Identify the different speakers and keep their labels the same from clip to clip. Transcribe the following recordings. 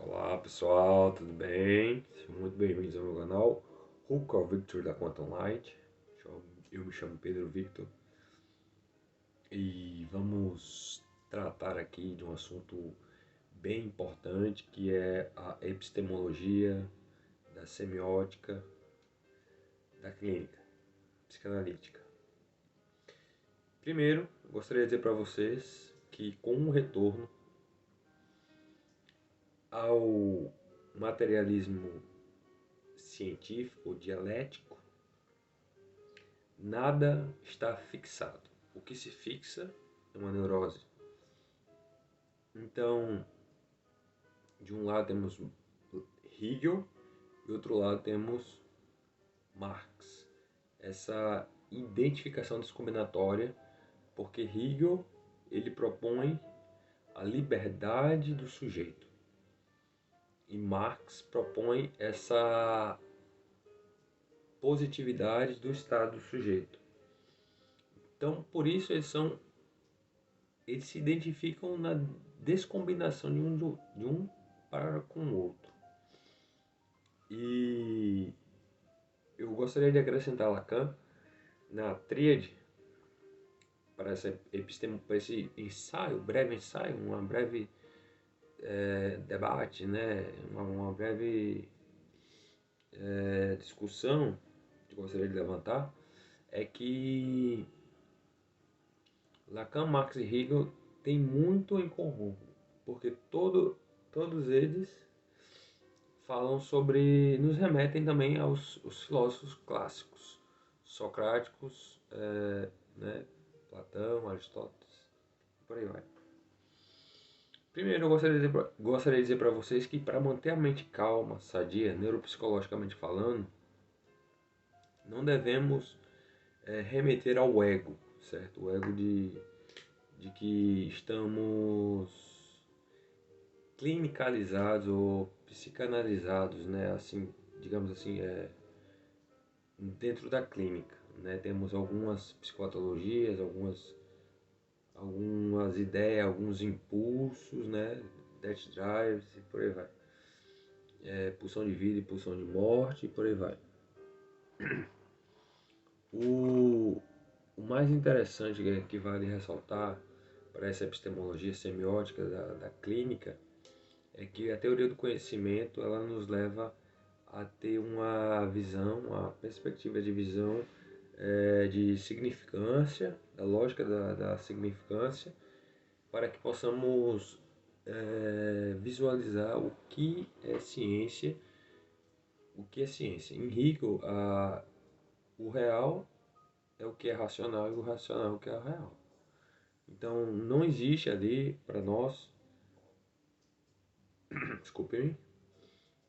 Speaker 1: Olá pessoal, tudo bem? Sejam muito bem-vindos ao meu canal Hookah Victor da Quantum Light. Eu me chamo Pedro Victor e vamos tratar aqui de um assunto bem importante que é a epistemologia da semiótica da clínica psicanalítica. Primeiro, gostaria de dizer para vocês que com o retorno ao materialismo científico, dialético, nada está fixado. O que se fixa é uma neurose. Então, de um lado temos Hegel e do outro lado temos Marx. Essa identificação discombinatória, porque Hegel ele propõe a liberdade do sujeito e Marx propõe essa positividade do estado do sujeito. Então, por isso eles se identificam na descombinação de um para com o outro. E eu gostaria de acrescentar Lacan na tríade para esse ensaio, breve ensaio, uma breve debate, né? uma breve discussão que eu gostaria de levantar, é que Lacan, Marx e Hegel têm muito em comum, porque todos eles falam sobre, nos remetem também aos filósofos clássicos, socráticos, né, Platão, Aristóteles, por aí vai. Primeiro, eu gostaria de dizer para vocês que para manter a mente calma, sadia, neuropsicologicamente falando, não devemos remeter ao ego, certo? O ego de que estamos clinicalizados ou psicanalizados, né? Assim, digamos assim, dentro da clínica, né? Temos algumas psicopatologias, algumas ideias, alguns impulsos, né? Death drives e por aí vai. Pulsão de vida e pulsão de morte e por aí vai. O mais interessante que vale ressaltar para essa epistemologia semiótica da clínica é que a teoria do conhecimento ela nos leva a ter uma visão, uma perspectiva de visão de significância, da lógica da significância, para que possamos visualizar o que é ciência. O que é ciência? Em Hegel, o real é o que é racional e o racional é o que é real. Então, não existe ali para nós, desculpe-me,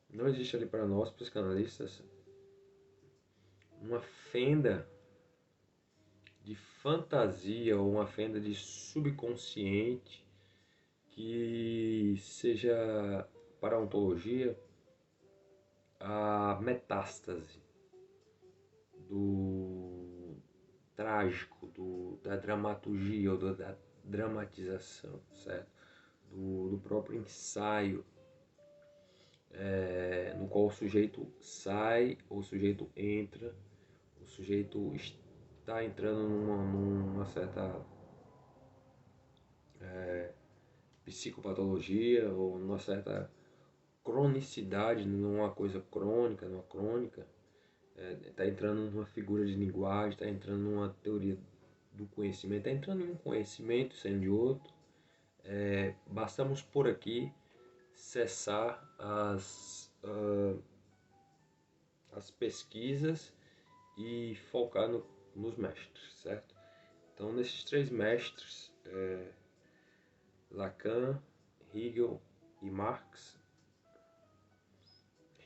Speaker 1: não existe ali para nós, psicanalistas, uma fenda de fantasia ou uma fenda de subconsciente que seja, para a ontologia, a metástase do trágico, da dramaturgia ou da dramatização, certo? Do próprio ensaio, no qual o sujeito sai, ou o sujeito entra, o sujeito está entrando numa certa psicopatologia ou numa certa cronicidade, numa coisa crônica, numa crônica, está entrando numa figura de linguagem, está entrando numa teoria do conhecimento, está entrando em um conhecimento, saindo de outro. Bastamos por aqui cessar as pesquisas e focar nos mestres, certo? Então, nesses três mestres, Lacan, Hegel e Marx,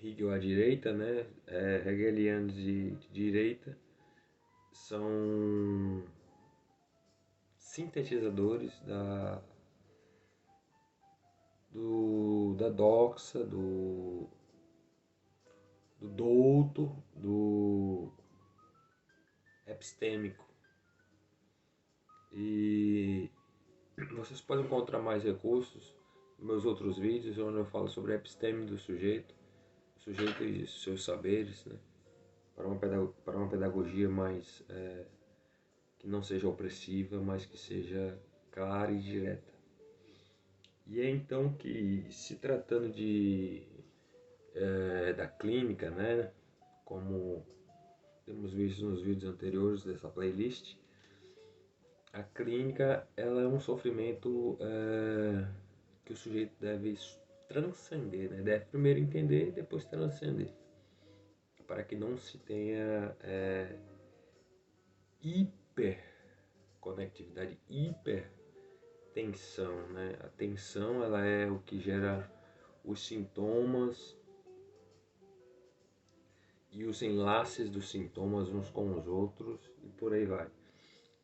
Speaker 1: Hegel à direita, né? Hegelianos de direita, são sintetizadores da doxa, do douto, do epistêmico. E vocês podem encontrar mais recursos meus outros vídeos, onde eu falo sobre a episteme do sujeito, o sujeito e seus saberes, né? Para uma pedagogia mais que não seja opressiva, mas que seja clara e direta. E é então que, se tratando da clínica, né, como temos visto nos vídeos anteriores dessa playlist, a clínica ela é um sofrimento que o sujeito deve transcender, né? Deve primeiro entender e depois transcender, para que não se tenha hiperconectividade, hipertensão, né? A tensão ela é o que gera os sintomas e os enlaces dos sintomas uns com os outros e por aí vai.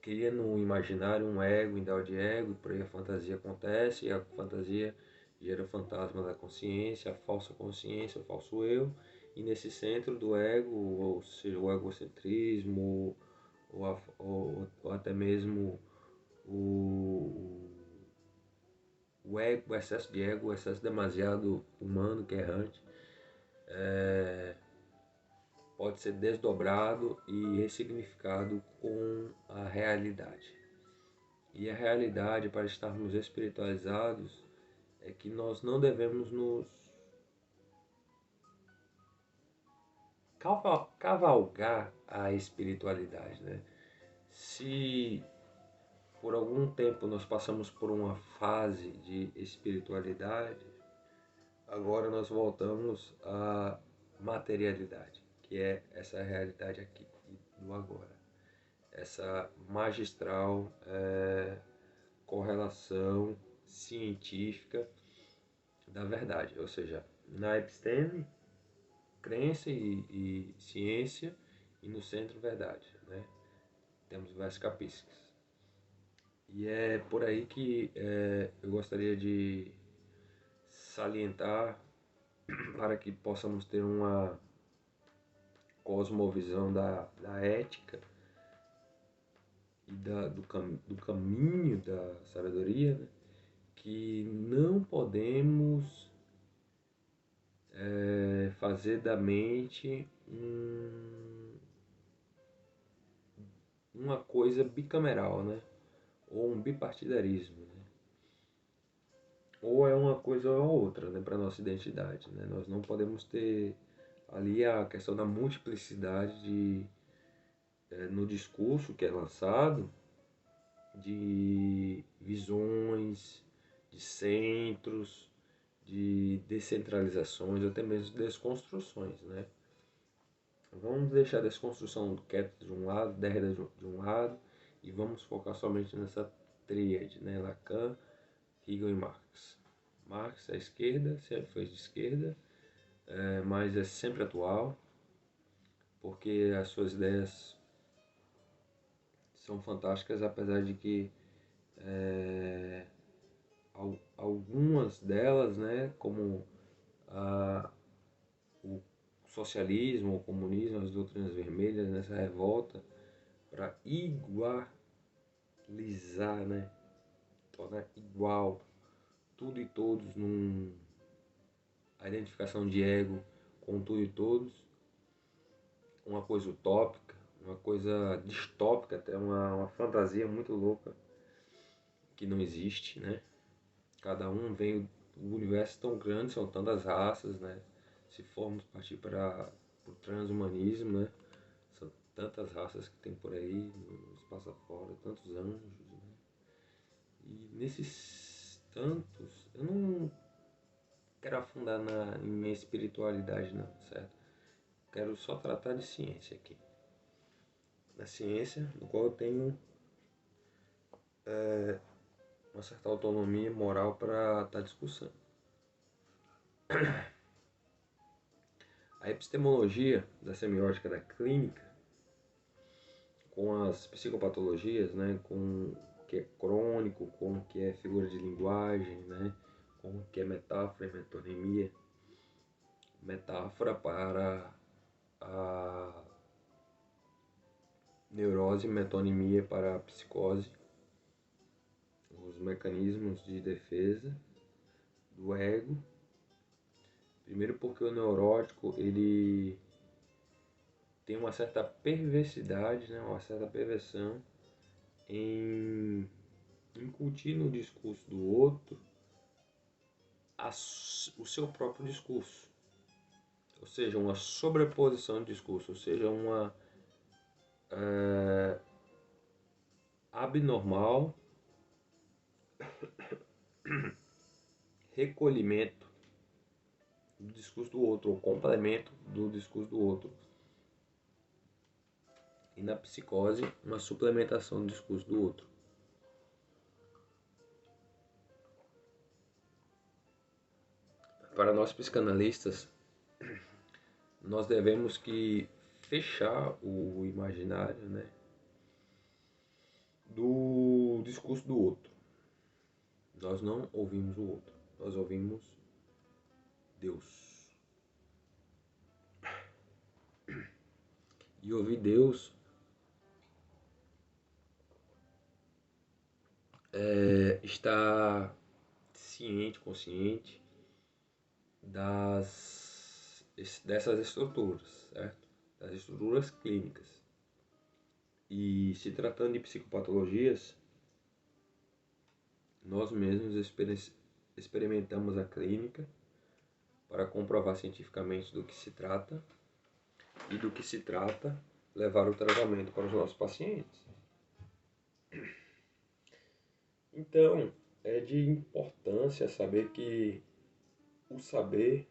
Speaker 1: Cria no imaginário um ego, um de ego, e por aí a fantasia acontece, e a fantasia gera o fantasma da consciência, a falsa consciência, o falso eu, e nesse centro do ego, ou seja, o egocentrismo, ou até mesmo o ego, o excesso de ego, o excesso demasiado humano, que é errante, pode ser desdobrado e ressignificado com a realidade. E a realidade, para estarmos espiritualizados, é que nós não devemos nos cavalgar a espiritualidade, né? Se por algum tempo nós passamos por uma fase de espiritualidade, agora nós voltamos à materialidade, que é essa realidade aqui do agora. Essa magistral correlação científica da verdade, ou seja, na episteme, crença e ciência, e no centro, verdade, né? Temos vários capítulos. E é por aí que eu gostaria de salientar para que possamos ter uma cosmovisão da ética e do caminho da sabedoria, né? Que não podemos fazer da mente uma coisa bicameral, né? Ou um bipartidarismo, né? Ou é uma coisa ou outra, né? Para nossa identidade, né? Nós não podemos ter ali a questão da multiplicidade no discurso que é lançado, de visões, de centros, de descentralizações, até mesmo desconstruções, né? Vamos deixar a desconstrução quieta de um lado, Derrida de um lado, e vamos focar somente nessa tríade, né? Lacan, Hegel e Marx. Marx é esquerda, sempre foi de esquerda, mas é sempre atual, porque as suas ideias são fantásticas, apesar de que algumas delas, né, como o socialismo, o comunismo, as doutrinas vermelhas, nessa revolta para igualizar, né, tornar igual tudo e todos a identificação de ego com tudo e todos, uma coisa utópica, uma coisa distópica, até uma fantasia muito louca que não existe, né? Cada um vem, o universo é tão grande, são tantas raças, né? Se formos partir para o transhumanismo, né? São tantas raças que tem por aí, no espaço afora, tantos anjos, né? E nesses tantos, eu não quero afundar em minha espiritualidade não, certo? Quero só tratar de ciência aqui. Na ciência, no qual eu tenho uma certa autonomia moral para estar discussando. A epistemologia da semiótica da clínica, com as psicopatologias, né, com o que é crônico, com o que é figura de linguagem, né, com o que é metáfora e metonímia, metáfora para a neurose e metonimia para a psicose, os mecanismos de defesa do ego. Primeiro porque o neurótico, ele tem uma certa perversidade, né, uma certa perversão em incutir no discurso do outro o seu próprio discurso. Ou seja, uma sobreposição de discurso, ou seja, uma abnormal recolhimento do discurso do outro, ou complemento do discurso do outro. E na psicose, uma suplementação do discurso do outro. Para nós psicanalistas, nós devemos que fechar o imaginário, né, do discurso do outro. Nós não ouvimos o outro, nós ouvimos Deus. E ouvir Deus é estar ciente, consciente dessas estruturas, certo? Das estruturas clínicas. E se tratando de psicopatologias, nós mesmos experimentamos a clínica para comprovar cientificamente do que se trata e do que se trata levar o tratamento para os nossos pacientes. Então, é de importância saber que o saber,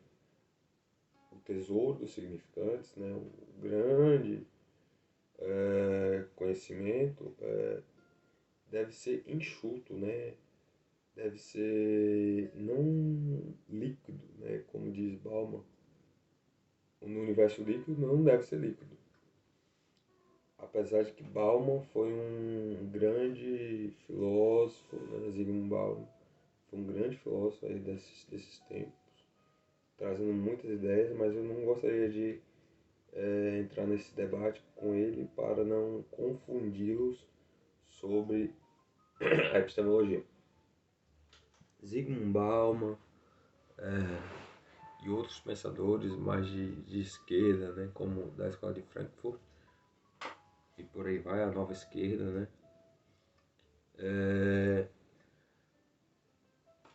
Speaker 1: o tesouro dos significantes, né, o grande conhecimento deve ser enxuto, né? Deve ser não líquido, né? Como diz Bauman, no universo líquido não deve ser líquido. Apesar de que Bauman foi um grande filósofo, né? Zygmunt Bauman foi um grande filósofo aí desses tempos, trazendo muitas ideias, mas eu não gostaria de entrar nesse debate com ele para não confundi-los sobre a epistemologia. Zygmunt Bauman e outros pensadores mais de esquerda, né, como da escola de Frankfurt, e por aí vai, a nova esquerda, né?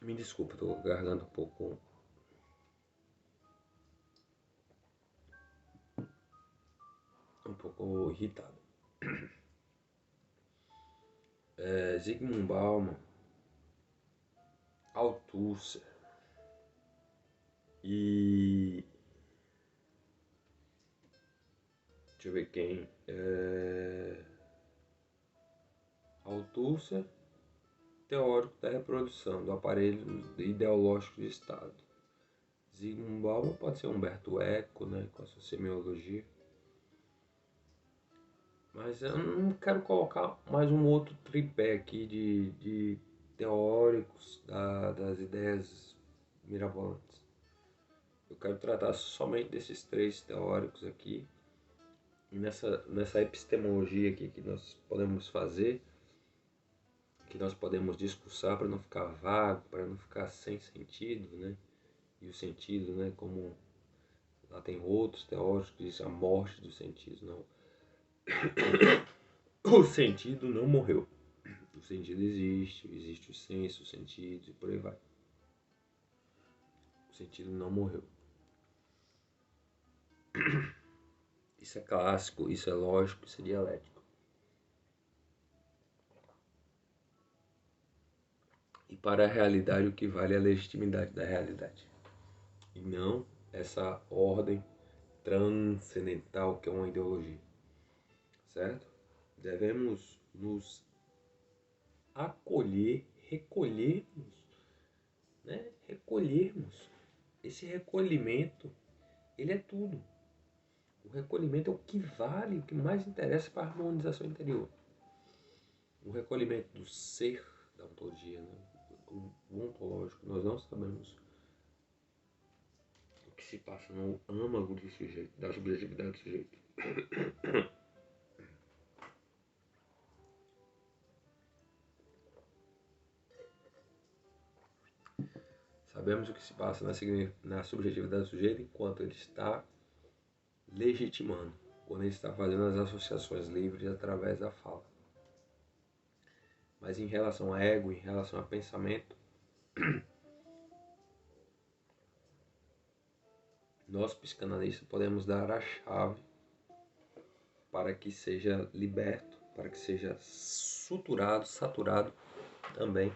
Speaker 1: Me desculpa, estou com a garganta um pouco irritado. Zygmunt Bauman, Althusser e deixa eu ver quem. Althusser, teórico da reprodução do aparelho ideológico de Estado. Zygmunt Bauman pode ser Humberto Eco, né, com a sua semiologia. Mas eu não quero colocar mais um outro tripé aqui de teóricos das ideias mirabolantes. Eu quero tratar somente desses 3 teóricos aqui. E nessa epistemologia aqui que nós podemos fazer, que nós podemos discursar para não ficar vago, para não ficar sem sentido, né? E o sentido, né? Como lá tem outros teóricos que dizem a morte do sentido, não. O sentido não morreu. O sentido existe o senso, o sentido e por aí vai. O sentido não morreu. Isso é clássico, isso é lógico, isso é dialético. E para a realidade o que vale é a legitimidade da realidade. E não essa ordem transcendental que é uma ideologia. Certo? Devemos nos acolher, recolhermos, né? Recolhermos. Esse recolhimento, ele é tudo. O recolhimento é o que vale, o que mais interessa para a harmonização interior. O recolhimento do ser, da ontologia, né? O ontológico, nós não sabemos o que se passa no âmago do sujeito, da subjetividade do sujeito. sabemos o que se passa na subjetiva da sujeira enquanto ele está legitimando, quando ele está fazendo as associações livres através da fala. Mas em relação a ego, em relação a pensamento, nós psicanalistas podemos dar a chave para que seja liberto, para que seja suturado, saturado também.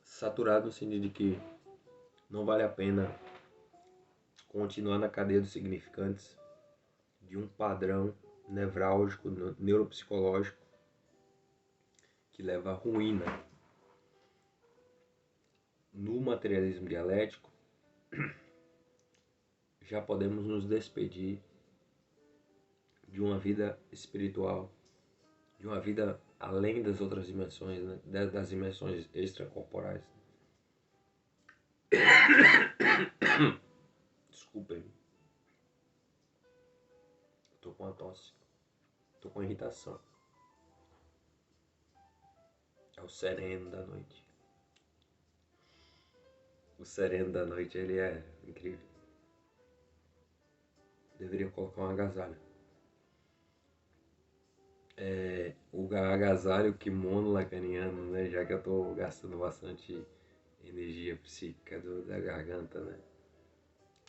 Speaker 1: Saturado no sentido de que não vale a pena continuar na cadeia dos significantes de um padrão nevrálgico, neuropsicológico, que leva à ruína. No materialismo dialético, já podemos nos despedir de uma vida espiritual, de uma vida além das outras dimensões, né? Das dimensões extracorporais. Desculpem. Estou com uma tosse. Estou com irritação. É o sereno da noite. O sereno da noite, ele é incrível. Deveria colocar um agasalho. O agasalho, o kimono lacaniano, né? Já que eu estou gastando bastante energia psíquica da garganta, né?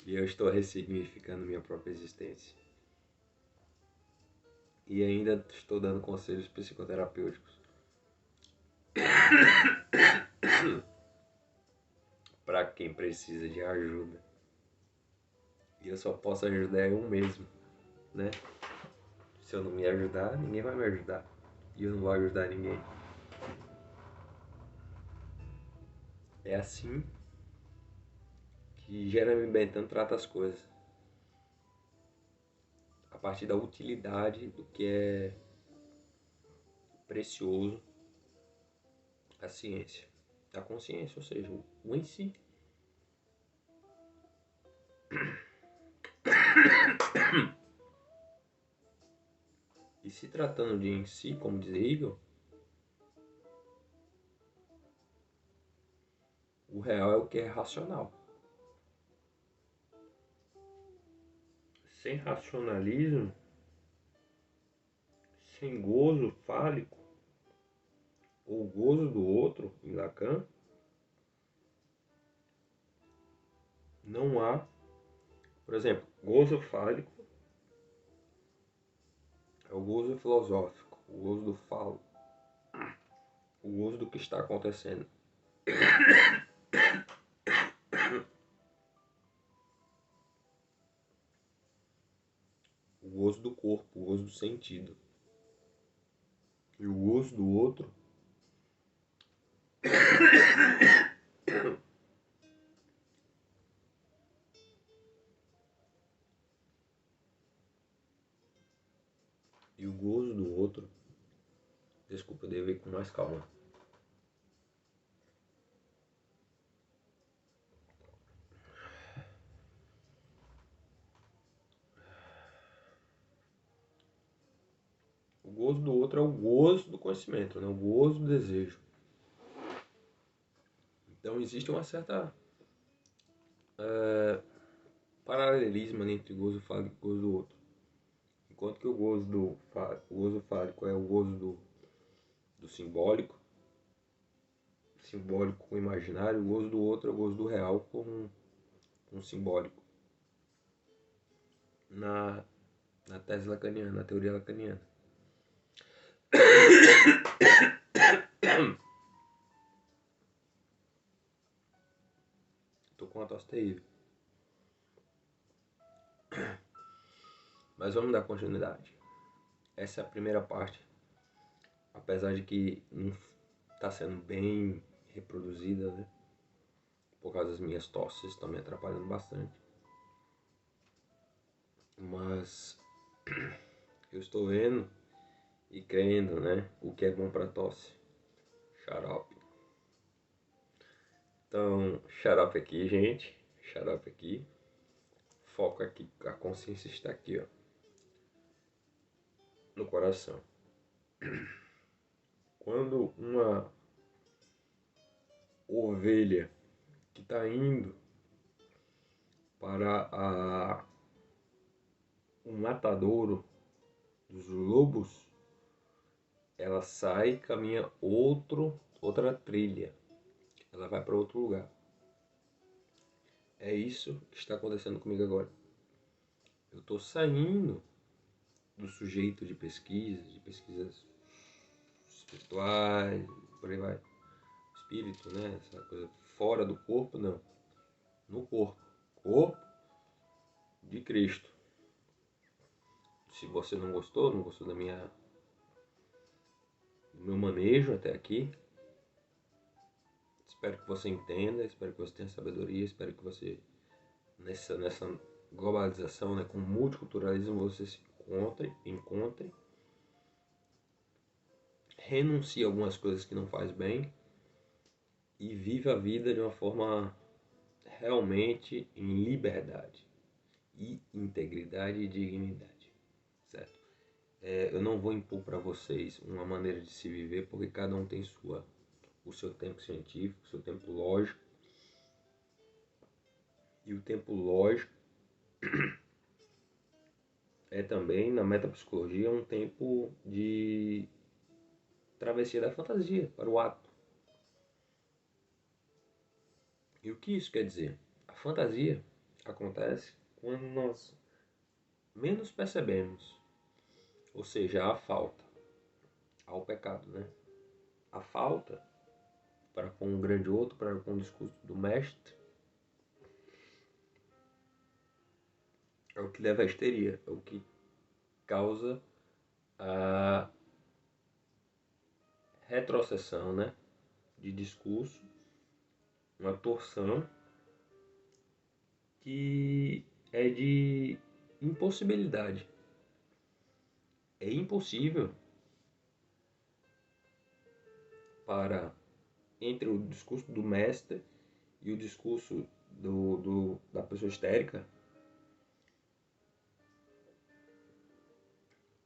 Speaker 1: E eu estou ressignificando minha própria existência. E ainda estou dando conselhos psicoterapêuticos para quem precisa de ajuda. E eu só posso ajudar eu mesmo, né? Se eu não me ajudar, ninguém vai me ajudar. E eu não vou ajudar ninguém. É assim que Jeremy Bentham trata as coisas. A partir da utilidade do que é precioso, a ciência, a consciência, ou seja, o em si. E se tratando de em si, como diz Hegel, o real é o que é racional. Sem racionalismo, sem gozo fálico, ou gozo do outro, em Lacan, não há, por exemplo, gozo fálico é o gozo filosófico, o gozo do falo, o gozo do que está acontecendo. O gozo do corpo, o gozo do sentido. E o gozo do outro e o gozo do outro. Desculpa, eu devo ir com mais calma. O gozo do outro é o gozo do conhecimento, né? O gozo do desejo. Então existe uma certa paralelismo entre gozo fálico e gozo do outro. Enquanto que o gozo fálico é o gozo do simbólico com o imaginário, o gozo do outro é o gozo do real com o simbólico. Na tese lacaniana, na teoria lacaniana. Tô com uma tosse terrível. Mas vamos dar continuidade. Essa é a primeira parte. Apesar de que não está sendo bem reproduzida, né? Por causa das minhas tosses, estão me atrapalhando bastante. Mas eu estou vendo e crendo, né? O que é bom para tosse. Xarope. Então, xarope aqui, gente. Xarope aqui. Foco aqui. A consciência está aqui, ó. No coração. Quando uma ovelha que está indo para o matadouro dos lobos, ela sai e caminha outra trilha. Ela vai para outro lugar. É isso que está acontecendo comigo agora. Eu estou saindo do sujeito de pesquisas espirituais, por aí vai. Espírito, né? Essa coisa fora do corpo, não. No corpo. Corpo de Cristo. Se você não gostou do meu manejo até aqui, espero que você entenda, espero que você tenha sabedoria, espero que você, nessa globalização, né, com multiculturalismo, você se encontre, renuncie a algumas coisas que não faz bem e viva a vida de uma forma realmente em liberdade e integridade e dignidade, certo? Eu não vou impor para vocês uma maneira de se viver, porque cada um tem o seu tempo científico, o seu tempo lógico. E o tempo lógico é também, na metapsicologia, um tempo de travessia da fantasia para o ato. E o que isso quer dizer? A fantasia acontece quando nós menos percebemos, ou seja, a falta, ao pecado, né? A falta para com um grande outro, para com o discurso do mestre, é o que leva à histeria, é o que causa a retrocessão, né, de discurso, uma torção que é de impossibilidade. É impossível para, entre o discurso do mestre e o discurso da pessoa histérica,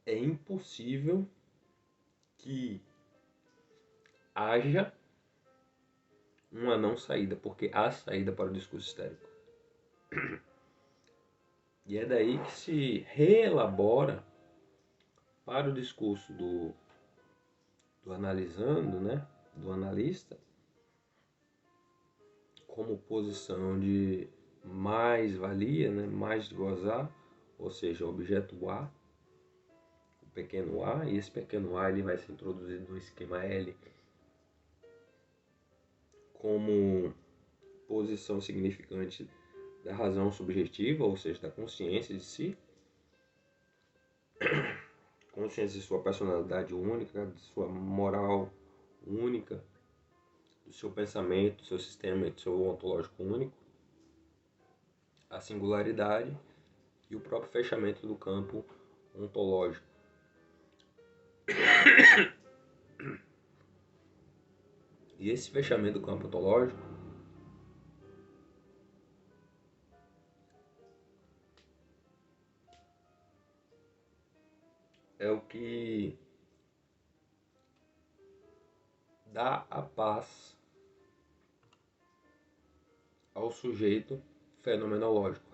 Speaker 1: é impossível que haja uma não saída, porque há saída para o discurso histérico. E é daí que se reelabora para o discurso do analisando, né, do analista, como posição de mais-valia, né, mais gozar, ou seja, o objeto A, o pequeno a, e esse pequeno a ele vai ser introduzido no esquema L como posição significante da razão subjetiva, ou seja, da consciência de si, consciência de sua personalidade única, de sua moral única, do seu pensamento, do seu sistema, do seu ontológico único, a singularidade e o próprio fechamento do campo ontológico. E esse fechamento do campo ontológico é o que dá a paz ao sujeito fenomenológico,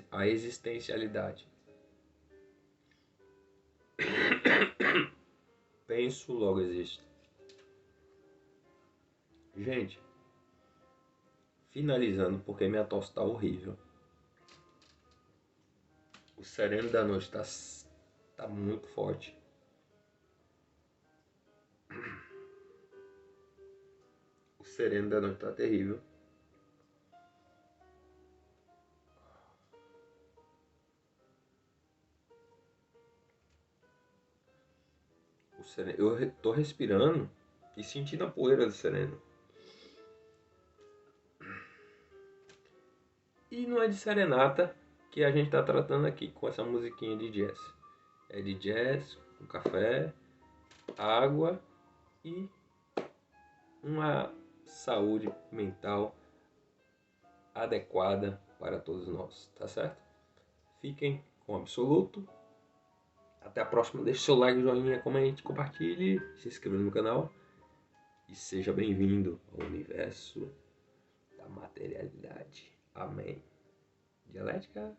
Speaker 1: a existencialidade. Penso, logo existo. Gente, finalizando, porque minha tosse tá horrível. O sereno da noite tá muito forte. O sereno da noite tá terrível. Eu tô respirando e sentindo a poeira do sereno. E não é de serenata que a gente tá tratando aqui com essa musiquinha de jazz. É de jazz, com café, água e uma saúde mental adequada para todos nós, tá certo? Fiquem com absoluto Até a próxima. Deixe seu like, joinha, comente, compartilhe, se inscreva no canal e seja bem-vindo ao universo da materialidade. Amém. Dialética.